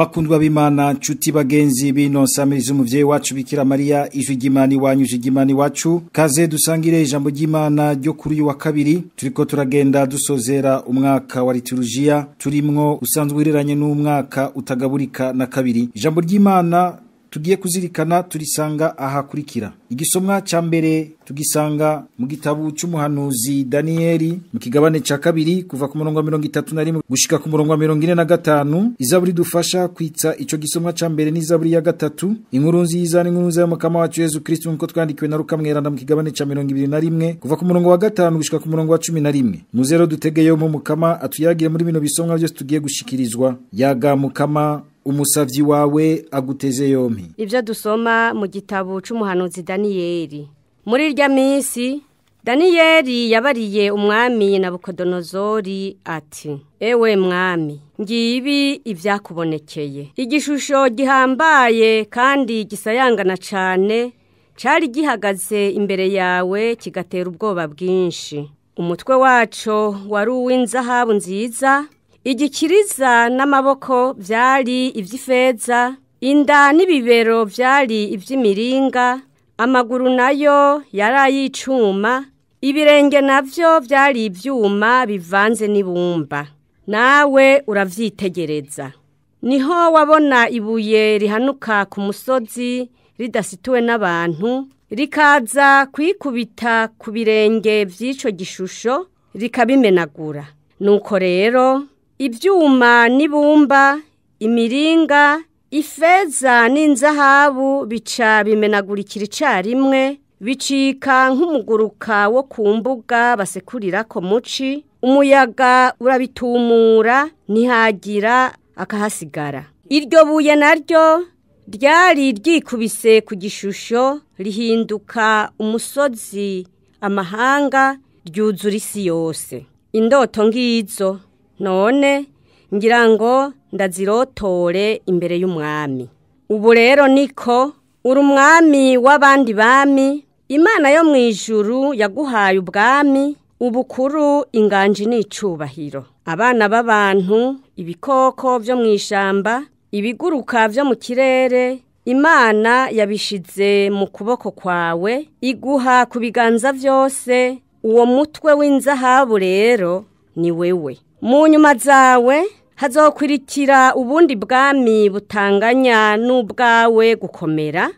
Bakundwa b'Imana nshuti bagenzi bino samiriza umuvyeyi wacu Bikira Maria ijwi ry'Imana iwanyu ijwi ry'Imana iwacu kaze dusangire ijambo ry'Imana ryo kuri uyu wa kabiri turiko turagenda dusozera umwaka wa liturujia turimwo usanzwe uriranye n'umwaka utagaburika na kabiri. Ijambo ry'Imana tugiye kuzirikana turisanga ahakurikira. Igisomwa ca mbere tugisanga mu gitabu c'umuhanuzi Danieli mu kigabane ca kabiri kuva ku murongo wa 31 gushika ku murongo wa 45. Izaburi dufasha kwitsa ico gisomwa ca mbere n'izaburi ya gatatu. Inkuru nziza n'inkuru ya Mukama wacu Yesu Kristo nko twandikiwe na Luka mweranda mu kigabane ca 21 kuva ku murongo wa 5 gushika ku murongo wa 11. Muzero dutegeyeho mu Mukama atuyagire muri bino bisomwa byose tugiye gushikirizwa. Yaga Mukama umusavyi wawe aguteze yompi. Ivyo dusoma mu gitabu c'umuhanuzi Danieli. Muri irya minsi Danieli yabariye umwami Nabukodonozori ati: Ewe mwami, ngibi ivyakubonekeye. Igishusho gihambaye kandi gisayangana cane cari gihagaze imbere yawe kigatera ubwoba bwinshi. Umutwe waco wari uw'inzahabu nziza, igikiriza n'amaboko vyari ivy'ifeza, inda n'ibibero vyari ivy'imiringa, amaguru nayo yari ay'icuma, ibirenge navyo vyari ivyuma bivanze n'ibumba. Nawe uravyitegereza. Niho wabona ibuye rihanuka ku musozi ridasituwe n'abantu, rikaza kwikubita ku birenge vy'ico gishusho rikabimenagura. Nuko rero ivyuma n'ibumba, imiringa, ifeza n'inzahabu bica bimenagurikira icarimwe, bicika nk'umuguruka wo ku mbuga basekurirako muci, umuyaga urabitumura ntihagira akahasigara. Iryo buye naryo ryari ryikubise ku gishusho rihinduka umusozi amahanga ryuzura isi yose. Indoto ngizo none ngira ngo ndazirotore imbere y'umwami. Ubu rero niko uri umwami w'abandi bami, Imana yo mwijuru yaguhaye ubwami, ubukuru, inganji n'icubahiro. Abana b'abantu, ibikoko vyo mw'ishamba, ibiguruka vyo mu kirere, Imana yabishize mu kuboko kwawe, iguha ku biganza vyose. Uwo mutwe w'inzahabu rero ni wewe. Mu nyuma zawe hazokurikira ubundi bwami butanganya n'ubwawe gukomera.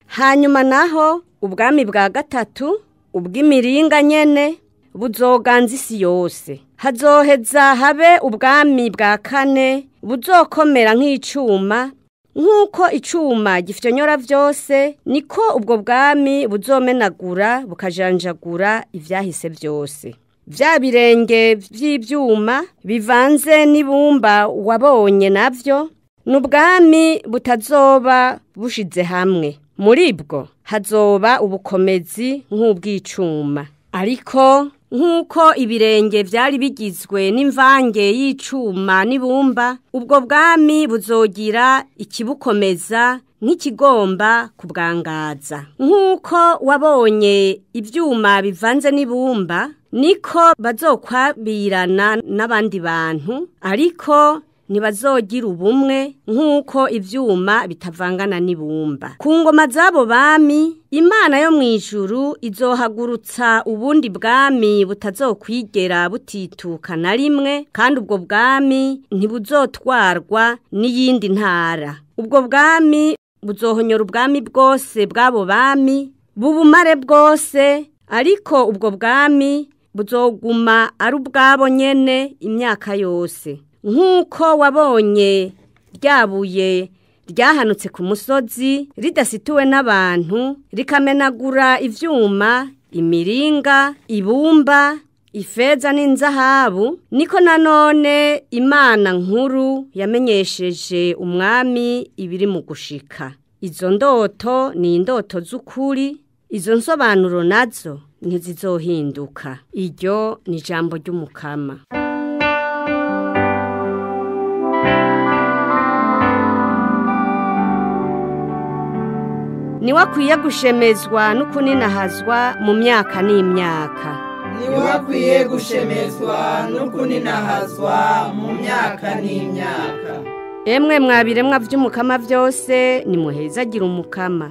Hanyuma naho ubwami bwa gatatu, ubw'imiringa nyene, buzoganza isi yose. Hazoheza habe ubwami bwa kane buzokomera nk'icuma. Nk'uko icuma gifyonyora vyose, niko ubwo bwami buzomenagura bukajanjagura ivyahise vyose. Vya birenge vy'ivyuma bivanze n'ibumba wabonye navyo, n'ubwami butazoba bushize hamwe. Muri bwo hazoba ubukomezi nk'ubw'icuma. Ariko nk'uko ibirenge vyari bigizwe n'imvange y'icuma n'ibumba, ubwo bwami buzogira ikibukomeza nk'ikigomba kubwangaza. Nk'uko wabonye ivyuma bivanze n'ibumba, niko bazokwabirana n'abandi bantu, ariko ntibazogira ubumwe nk'uko ivyuma bitavangana n'ibumba. Ku ngoma z'abo bami, Imana yo mwijuru izohagurutsa ubundi bwami butazokwigera butituka na rimwe, kandi ubwo bwami ntibuzotwarwa n'iyindi ntara. Ubwo bwami buzohonyora ubwami bwose bw'abo bami, bubumare bwose, ariko ubwo bwami buzoguma ari ubwabo nyene imyaka yose. Nk'uko wabonye ryabuye ryahanutse ku musozi ridasituwe n'abantu, rikamenagura ivyuma, imiringa, ibumba, ifeza n'inzahabu, niko nanone Imana nkuru yamenyesheje umwami ibiri mu gushika. Izo ndoto ni indoto z'ukuri, izo nsobanuro nazo ntizizohinduka. Iryo ni ijambo ry'Umukama. Niwakwiye gushemezwa n'ukuninahazwa mu myaka n'imyaka. Niwakwiye gushemezwa n'ukuninahazwa mu myaka n'imyaka. Emwe mwabiremwa vy'umukama vyose nimuhezagira umukama.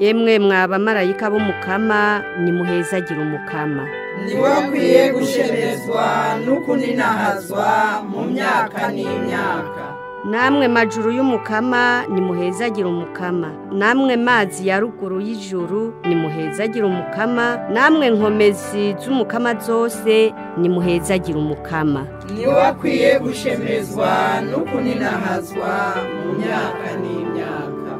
Emwe mwabamarayika b'umukama nimuhezagira umukama. Niwe akwiye gushemezwa n'ukuninahazwa mu myaka n'imyaka. Namwe majuru y'umukama nimuhezagira umukama. Namwe mazi ya ruguru y'ijuru nimuhezagira umukama. Namwe nkomezi z'umukama zose nimuhezagira umukama. Niwe akwiye gushemezwa n'ukuninahazwa mu myaka n'imyaka.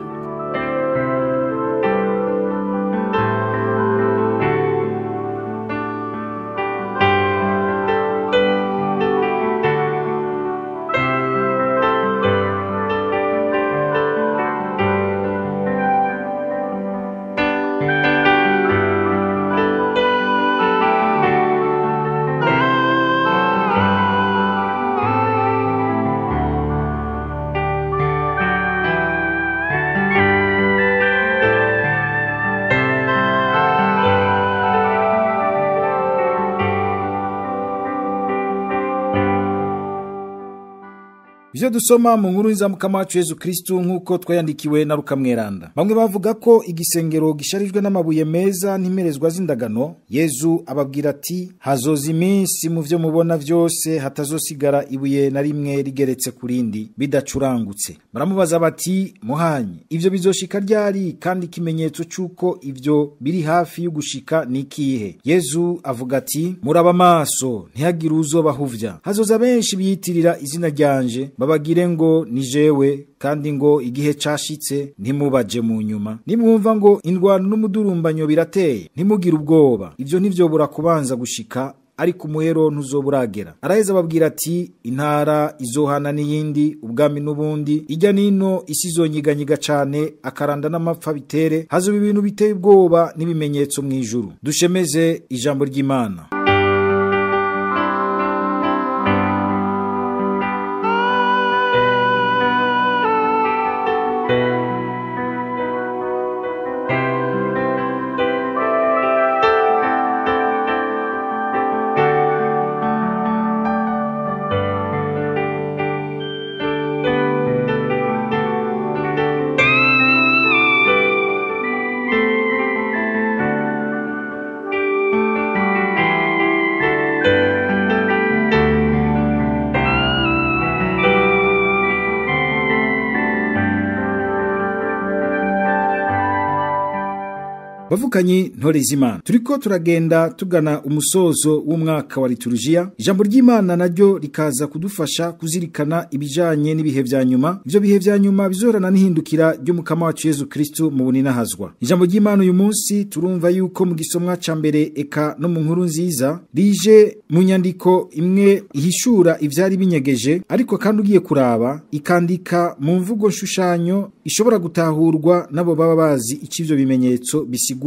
Ivyo dusoma mu nkuru y'Umukama wacu Yesu Kristo nkuko twayandikiwe na Luka Mweranda. Bamwe bavuga ko igisengero gisharijwe n'amabuye meza n'imerezwa z'indagano. Yesu ababwira ati hazoza iminsi mu vyo mubona vyose hatazosigara ibuye na rimwe rigeretse kurindi bidacurangutse. Baramubaza bati muhanyi ivyo bizoshika ryari kandi ikimenyetso cyuko ivyo biri hafi y'ugushika nikihe? Yesu avuga ati muraba maso ntihagire uzobahuvya. Hazoza benshi biyitirira izina ryanje babagire ngo ni jewe kandi ngo igihe cashitse ntimubaje mu nyuma. Nimwumva ngo indwano n'umudurumbanyo birateye ntimugire ubwoba. Ivyo ntivyobura kubanza gushika ariko umuhero ntuzoburagera. Araheza ababwira ati intara izohana n'iyindi ubwami n'ubundi ijya nino isi izonyiganyiga cane akaranda n'amapfa bitere hazoba ibintu biteye ubwoba n'ibimenyetso mu ijuru. Dushemeze ijambo ry'Imana. Bavukanyi ntore z'Imana, turiko turagenda tugana umusozo w'umwaka wa liturujia. Ijambo ry'Imana naryo rikaza kudufasha kuzirikana ibijanye n'ibihe vya nyuma. Ivyo bihe vya nyuma bizorana n'ihindukira ry'umukama wacu Yesu Kristo mu buninahazwa. Ijambo ry'Imana uyu munsi turumva yuko mu gisomwa ca mbere eka no mu nkuru nziza rije mu nyandiko imwe ihishura ivyari binyegeje, ariko kandi ugiye kuraba ikandika mu mvugo nshushanyo ishobora gutahurwa nabo baba bazi icivyo bimenyetso bisigura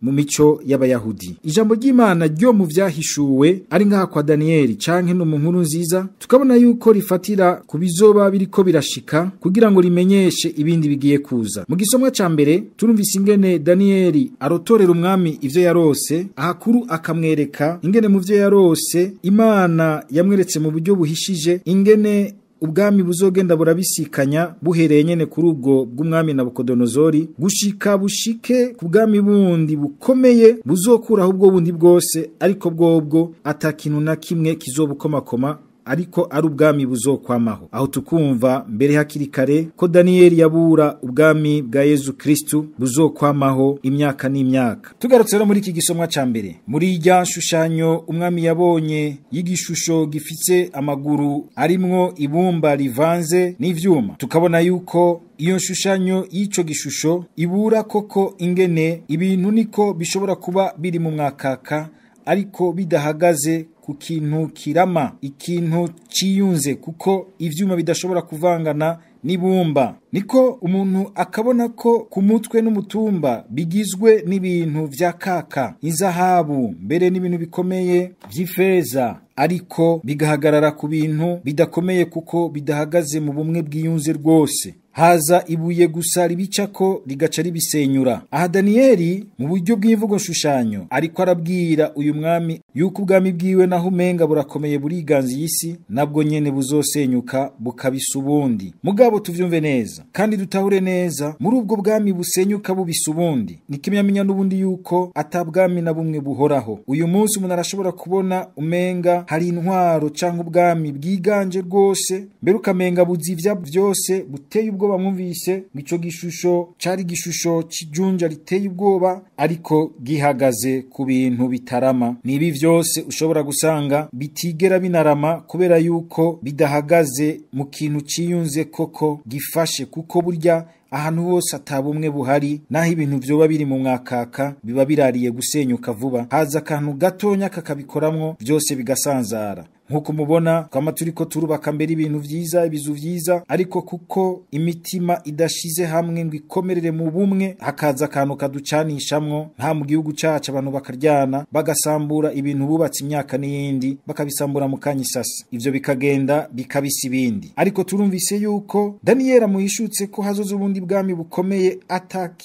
mu mico y'Abayahudi. Ijambo ry'Imana ryo mu vyahishuwe ari nka kwa Danieli canke no mu nkuru nziza tukabona yuko rifatira ku bizoba biriko birashika kugira ngo rimenyeshe ibindi bigiye kuza. Mu gisomwa ca mbere turumvise ingene Danieli arotorera umwami ivyo yarose, ahakuru akamwereka ingene mu vyo yarose Imana yamweretse mu buryo buhishije ingene ubwami buzogenda burabisikanya buhereye nyene kuri ubwo bw'umwami Nabukodonozori gushika bushike ku bwami bundi bukomeye buzokuraho ubwo bundi bwose, ariko bwobwo atakintu na kimwe kizobukomakoma ariko ari ubwami buzokwamaho. Aho tukumva mbere hakiri kare ko Danieli yabura ubwami bwa Yesu Kristo buzokwamaho imyaka n'imyaka. Tugarutse rero muri iki gisomwa ca mbere muri irya shushanyo umwami yabonye y'igishusho gifitse amaguru arimwo ibumba rivanze n'ivyuma, tukabona yuko iyo shushanyo y'ico gishusho ibura koko ingene ibintu niko bishobora kuba biri mu mwakaka ariko bidahagaze ku kintu kirama, ikintu ciyunze, kuko ivyuma bidashobora kuvangana n'ibumba. Niko umuntu akabona ko ku mutwe n'umutumba bigizwe n'ibintu vya kaka, inzahabu, mbere n'ibintu bikomeye vy'ifeza, ariko bigahagarara ku bintu bidakomeye kuko bidahagaze mu bumwe bwiyunze rwose. haza ibuye gusa ribicako rigaca ribisenyura. Aha Daniyeli mu buryo bw'imvugo nshushanyo ariko arabwira uyu mwami yuko ubwami bwiwe naho umenga burakomeye buriganza isi nabwo nyene buzosenyuka bukabisa ubundi. Mugabo tuvyumve neza kandi dutahure neza, muri ubwo bwami busenyuka bubisa ubundi nikimyamenya n'ubundi yuko atabwami na bumwe buhoraho. Uyu munsi umuntu arashobora kubona umenga hari intwaro canke ubwami bwiganje rwose, mbere ukamenga buzivya byose buteye ubwoba. Mwumvise ico gishusho cari gishusho kijunja riteye ubwoba ariko gihagaze ku bintu bitarama. Nibi vyose ushobora gusanga bitigera binarama kubera yuko bidahagaze mu kintu ciyunze koko gifashe, kuko burya ahantu hose atabumwe buhari naho ibintu vyoba biri mu mwakaka biba birariye gusenyuka vuba, haza akantu gatonya kakabikoramwo byose bigasanzara. Nkuko mubona kama turiko turubaka mbere ibintu vyiza, ibizu vyiza, ariko kuko imitima idashize hamwe ngo ikomerere mu bumwe, hakaza akantu kaducanishamwo, nta mu gihugu cacu abantu bakaryana bagasambura ibintu bubatse imyaka n'iyindi bakabisambura mu kanyisasa, ivyo bikagenda bikabisa ibindi. Ariko turumvise yuko Daniyeli muhishutse ko hazoza ubundi bwami bukomeye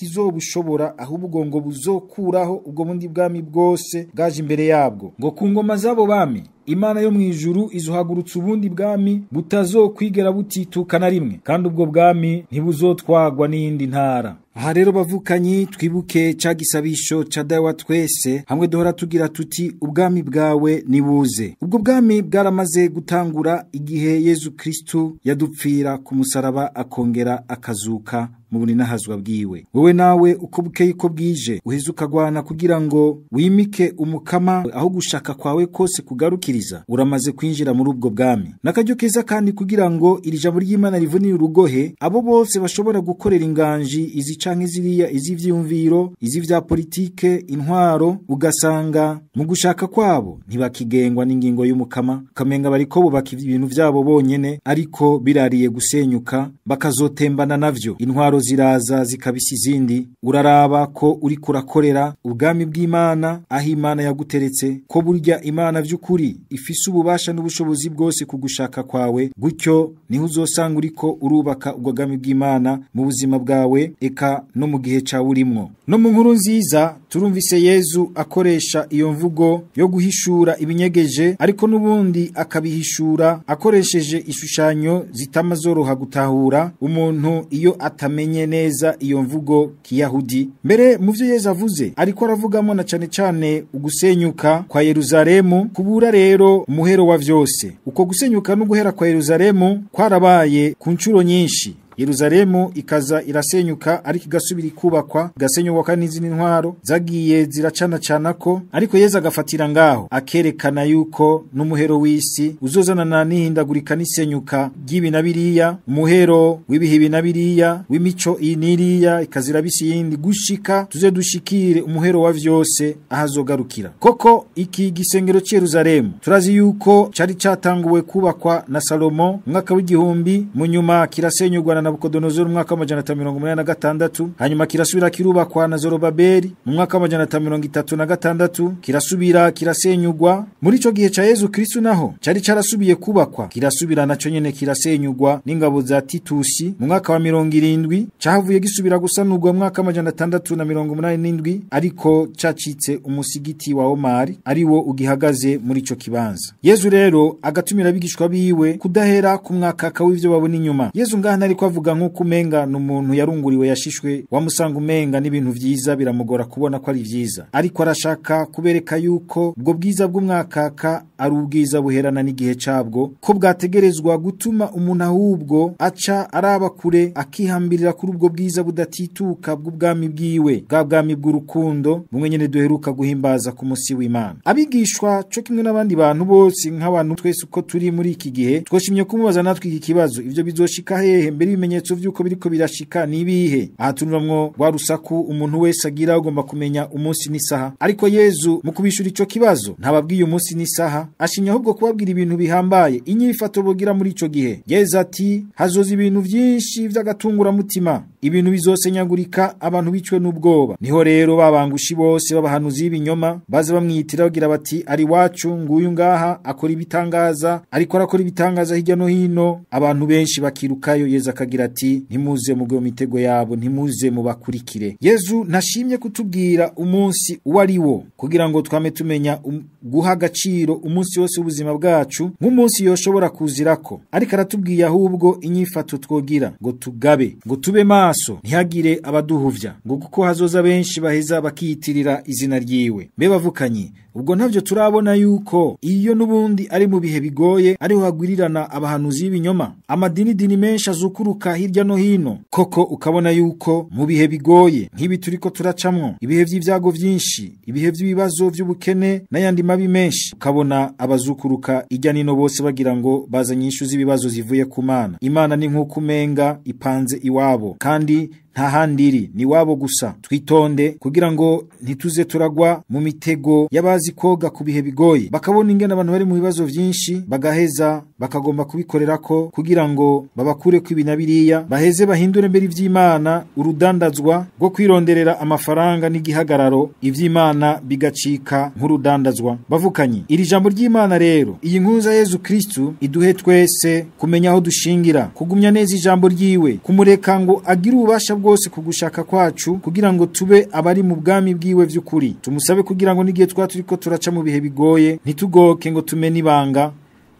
atakizobushobora, ahubwo ngo buzokuraho ubwo bundi bwami bwose bwaje imbere yabwo, ngo ku ngoma zabo bami Imana yo mwijuru izuhagurutsa ubundi bwami butazokwigera butituka na rimwe, kandi ubwo bwami ntibuzotwagwa n'indi ntara. Aha rero bavukanyi, twibuke ca gisabisho ca dawa twese hamwe duhora tugira tuti ubwami bwawe nibuze. Ubwo bwami bwaramaze gutangura igihe Yezu Kristu yadupfira ku musaraba akongera akazuka mu buninahazwa bwiwe. Wewe nawe uko bukeye ko bwije uheze ukagwana kugira ngo wimike umukama aho gushaka kwawe kose kugarukiriza, uramaze kwinjira muri ubwo bwami. Nakaryo keza kandi kugira ngo iri jambo ry'Imana rivunire urugohe abo bose bashobora gukorera inganji izi canke ziriya, iz'ivyumviro, iz'ivya politike, intwaro, ugasanga mu gushaka kwabo ntibakigengwa n'ingingo y'umukama, kamenga bariko bubaka ibintu vyabo bonyene ariko birariye gusenyuka bakazotembana navyo. Intwaro ziraza zikabisa izindi, uraraba ko uri kurakorera ubwami bw'Imana aho Imana yaguteretse, ko burya Imana vy'ukuri ifise ububasha n'ubushobozi bwose kugushaka kwawe, gutyo niho uzosanga uriko urubaka ubwo bwami bw'Imana mu buzima bwawe eka no mu gihe ca urimwo. No mu nkuru nziza turumvise Yezu akoresha iyo mvugo yo guhishura ibinyegeje, ariko nubundi akabihishura akoresheje ishushanyo zitamazoroha gutahura umuntu iyo atamenye neza iyo mvugo kiyahudi. Mbere mu vyo Yezu avuze ariko aravugamo na cane ugusenyuka kwa Yerusalemu, kubura rero umuhero wa vyose. Uko gusenyuka no guhera kwa Yerusalemu kwarabaye ku ncuro nyinshi. Yerusalemu ikaza irasenyuka ariko igasubira ikubakwa, gasenyuka n'izindi ntwaro zagiye ziracanako, ariko Yezu agafatira ngaho akerekana yuko n'umuhero w'isi uzozanana n'ihindagurika n'isenyuka ry'ibi na biriya, umuhero w'ibihe na biriya, w'imico iniriya ikazira bisi yindi, gushika tuze dushikire umuhero wa vyose ahazogarukira. Koko iki gisengero ci Yerusalemu turazi yuko cari catanguwe kubakwa na Salomo mwaka w'igihumbi, mu nyuma kirasenyugwa Nabukodonozori mu mwaka wa 586, hanyuma kirasubira kirubakwa na Zorobabeli mu mwaka wa 536, kirasubira kirasenyugwa. Muri ico gihe ca Yezu Kristu naho cari carasubiye kubakwa, kirasubira naco nyene kirasenyugwa n'ingabo za Titusi mu mwaka wa 70, cahavuye gisubira gusanurwa mu mwaka wa 687, ariko cacitse umusigiti wa Omari ariwo ugihagaze muri ico kibanza. Yezu rero agatumira abigishwa biwe kudahera ku mwakaka w'ivyo babona inyuma. Yezu ngahana ariko avuga nk'uko umenga n'umuntu yarunguriwe yashishwe, wamusanga umenga n'ibintu vyiza biramugora kubona ko ari vyiza, ariko arashaka kubereka yuko ubwo bwiza bw'umwakaka ari ubwiza buherana n'igihe cabwo, ko bwategerezwa gutuma umuntu ahubwo aca araba kure akihambirira kuri ubwo bwiza budatituka bw'ubwami bwiwe, bwa bwami bw'urukundo bumwe nyene duheruka guhimbaza ku musi w'Imana. Abigishwa co kimwe n'abandi bantu bose nk'abantu twese uko turi muri iki gihe twoshimye kumubaza natwe iki kibazo, ivyo bizoshika hehe? Mbere ibimenyetso vy'uko biriko birashika nibihe? Aha tunuramwo wa rusaku umuntu wese agira ugomba kumenya umunsi n'isaha, ariko Yezu mu kubishura ico kibazo ntababwiye umunsi n'isaha, ashinya ahubwo kubabwira ibintu bihambaye, inyifato bogira muri ico gihe. Yezu ati hazoza ibintu vyinshi vy'agatungura mutima, ibintu bizosenyagurika abantu bicwe n'ubwoba. Niho rero babangushi bose babahanuzi b'ibinyoma baza bamwitira bagira bati ari wacu nguyu ngaha akora ibitangaza, ariko arakora ibitangaza hirya no hino. Abantu benshi bakirukayo, Yezu akagira ati ntimuze mugwe mu mitego yabo, ntimuze mubakurikire. Yezu ntashimye kutubwira umunsi uwari wo kugira ngo twame tumenya guha agaciro umunsi wose w'ubuzima bwacu nk'umunsi yoshobora kuzirako, ariko aratubwiye ahubwo inyifato twogira ngo tugabe, ngo tube maso ntihagire abaduhuvya, ngo kuko hazoza benshi baheza bakiyitirira izina ryiwe. Mbe bavukanye, ubwo ntavyo turabona yuko iyo nubundi ari mu bihe bigoye ariho hagwirirana abahanuzi b'ibinyoma, amadini menshi azukuruka hirya no hino. Koko ukabona yuko mu bihe bigoye nk'ibi turiko turacamwo, ibihe vy'ivyago vyinshi, ibihe vy'ibibazo vy'ubukene n'ayandi mabi menshi, ukabona abazukuruka irya nino bose bagira ngo bazanye inyishu z'ibibazo zivuye ku Mana. Imana ni nk'uko umenga ipanze iwabo, kandi nta handiri ni wabo gusa. Twitonde kugira ngo ntituze turagwa mu mitego y'abazi koga ku bihe bigoye, bakabona ingene abantu bari mu bibazo vyinshi bagaheza bakagomba kubikorerako kugira ngo babakure ku ibinabiriya, baheze bahindure mbere ivy'Imana urudandazwa rwo kwironderera amafaranga n'igihagararo, ivy'Imana bigacika nk'urudandazwa. Bavukanye, iri jambo ry'Imana rero, iyi nkuza Yezu Kristo iduhe twese kumenya aho dushingira, kugumya neza ijambo ryiwe, kumureka ngo agire ububasha bwose kugushaka kwacu kugira ngo tube abari mu bwami bwiwe vy'ukuri. Tumusabe kugira ngo n'igihe turiko turaca mu bihe bigoye ntitugoke ngo tumene ibanga,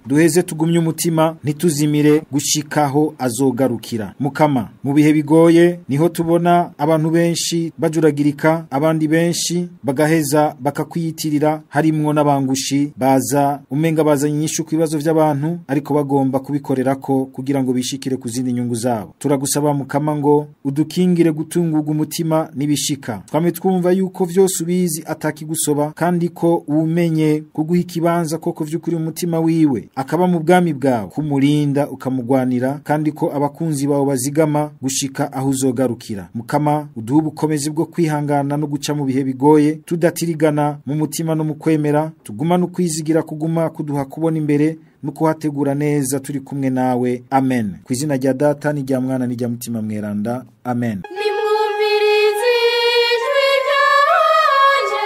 duheze tugumye umutima ntituzimire gushikaho azogarukira. Mukama, mu bihe bigoye niho tubona abantu benshi bajuragirika, abandi benshi bagaheza bakakwiyitirira, harimwo n'abangushi baza umenga bazanye inyishu ku bibazo vy'abantu ariko bagomba kubikorerako kugira ngo bishikire ku zindi nyungu zabo. Turagusaba Mukama ngo udukingire gutungurwa umutima nibishika, twame twumva yuko vyose ubizi atakigusoba, kandi ko umenye kuguha ikibanza koko vy'ukuri mu mutima wiwe, akaba mu bwami bwawe, kumurinda ukamugwanira, kandi ko abakunzi bawe bazigama gushika aho uzogarukira. Mukama, uduhe ubukomezi bwo kwihangana no guca mu bihe bigoye, tudatirigana mu mutima no mu kwemera, tuguma no kwizigira kuguma kuduha kubona imbere no kuhategura neza turi kumwe nawe. Amen. Ku izina rya Data n'irya Mwana n'irya Mutima Mweranda. Amen. Nimwumvirize ijwi ryanje,